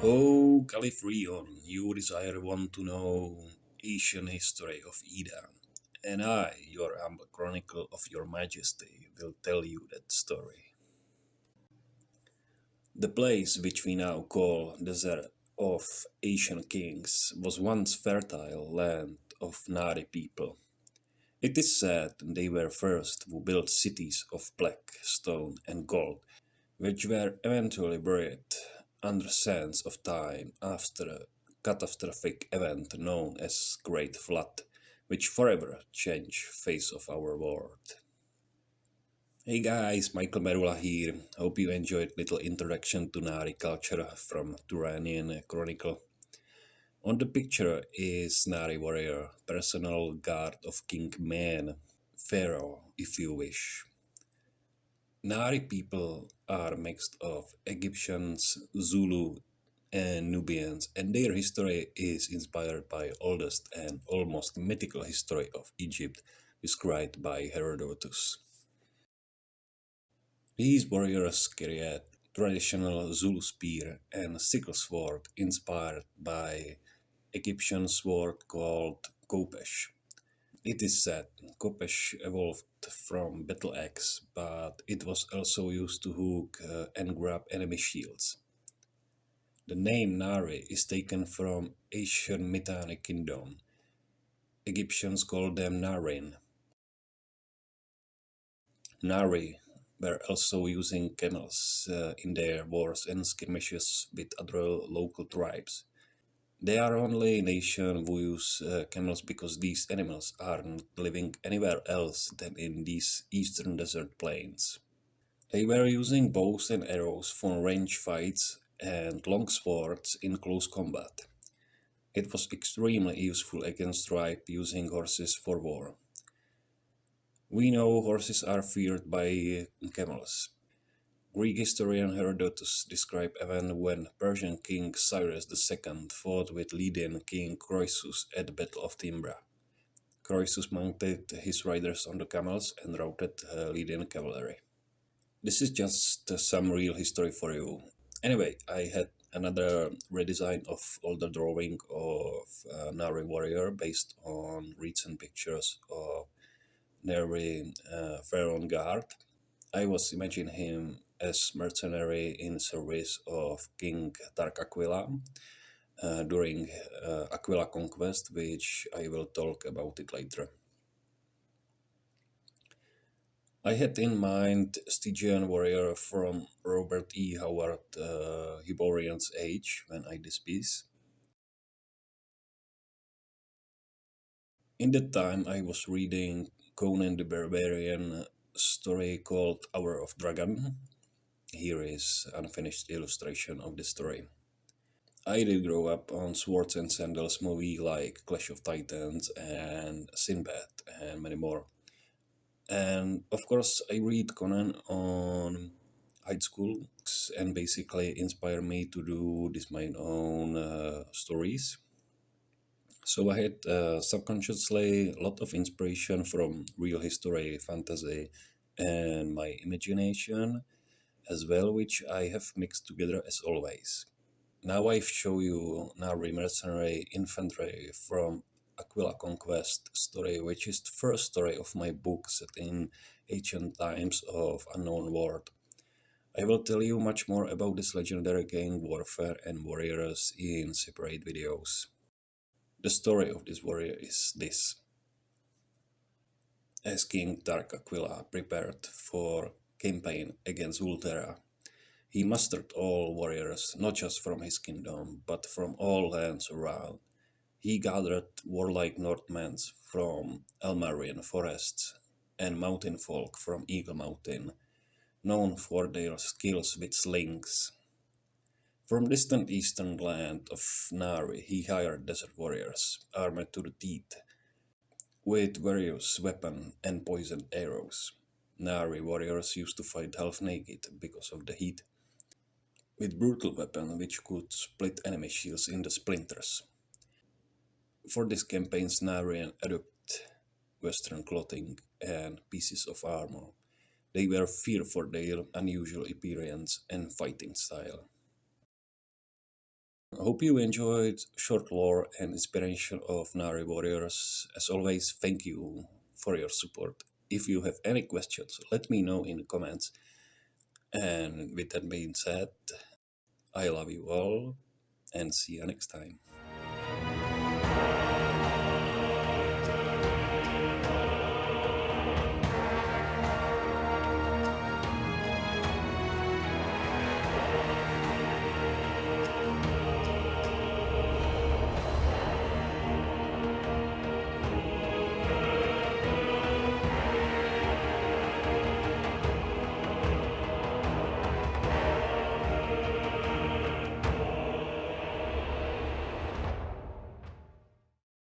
Oh, Califrion, you desire want to know ancient history of Ida, and I, your humble chronicle of your majesty, will tell you that story. The place which we now call Desert of Asian Kings was once fertile land of Nari people. It is said they were first who built cities of black stone and gold, which were eventually buried under sands of time after a catastrophic event known as Great Flood, which forever changed face of our world. Hey guys, Michael Merulla here. Hope you enjoyed little introduction to Nari culture from Turanian Chronicle. On the picture is Nari warrior, personal guard of King Man, Pharaoh if you wish. Nari people are mixed of Egyptians, Zulu, and Nubians, and their history is inspired by oldest and almost mythical history of Egypt described by Herodotus. These warriors carried traditional Zulu spear and sickle sword inspired by Egyptian sword called kopesh. It is said kopesh evolved from battle axe, but it was also used to hook and grab enemy shields. The name Nari is taken from Asian Mitanni kingdom. Egyptians called them Narin. Nari were also using camels in their wars and skirmishes with other local tribes. They are only nation who use camels because these animals are not living anywhere else than in these eastern desert plains. They were using bows and arrows for range fights and long swords in close combat. It was extremely useful against tribe using horses for war. We know horses are feared by camels. Greek historian Herodotus described event when Persian king Cyrus II fought with Lydian king Croesus at the Battle of Timbra. Croesus mounted his riders on the camels and routed Lydian cavalry. This is just some real history for you. Anyway, I had another redesign of older drawing of Nari warrior based on recent pictures of Nari Pharaoh guard. I was imagining him as mercenary in service of King Tark Aquila during Aquila conquest, which I will talk about it later. I had in mind Stygian warrior from Robert E. Howard Hyborian's Age when I did this piece. In that time, I was reading Conan the Barbarian story called Hour of Dragon. Here is unfinished illustration of the story. I did grow up on Swords and Sandals movie like Clash of Titans and Sinbad and many more. And of course, I read Conan on high school and basically inspired me to do this my own stories. So I had subconsciously a lot of inspiration from real history, fantasy, and my imagination as well, which I have mixed together as always. Now I show you Nari mercenary infantry from Aquila Conquest story, which is the first story of my book set in ancient times of unknown world. I will tell you much more about this legendary gang warfare and warriors in separate videos. The story of this warrior is this. As King Dark Aquila prepared for campaign against Ultera, he mustered all warriors, not just from his kingdom, but from all lands around. He gathered warlike Northmen from Elmarian forests and mountain folk from Eagle Mountain, known for their skills with slings. From distant eastern land of Nari, he hired desert warriors, armed to the teeth, with various weapons and poisoned arrows. Nari warriors used to fight half naked because of the heat, with brutal weapons which could split enemy shields into splinters. For this campaign, Narian adopted Western clothing and pieces of armor. They were feared for their unusual appearance and fighting style. Hope you enjoyed short lore and inspiration of Nari warriors. As always, thank you for your support. If you have any questions, let me know in the comments. And with that being said, I love you all and see you next time.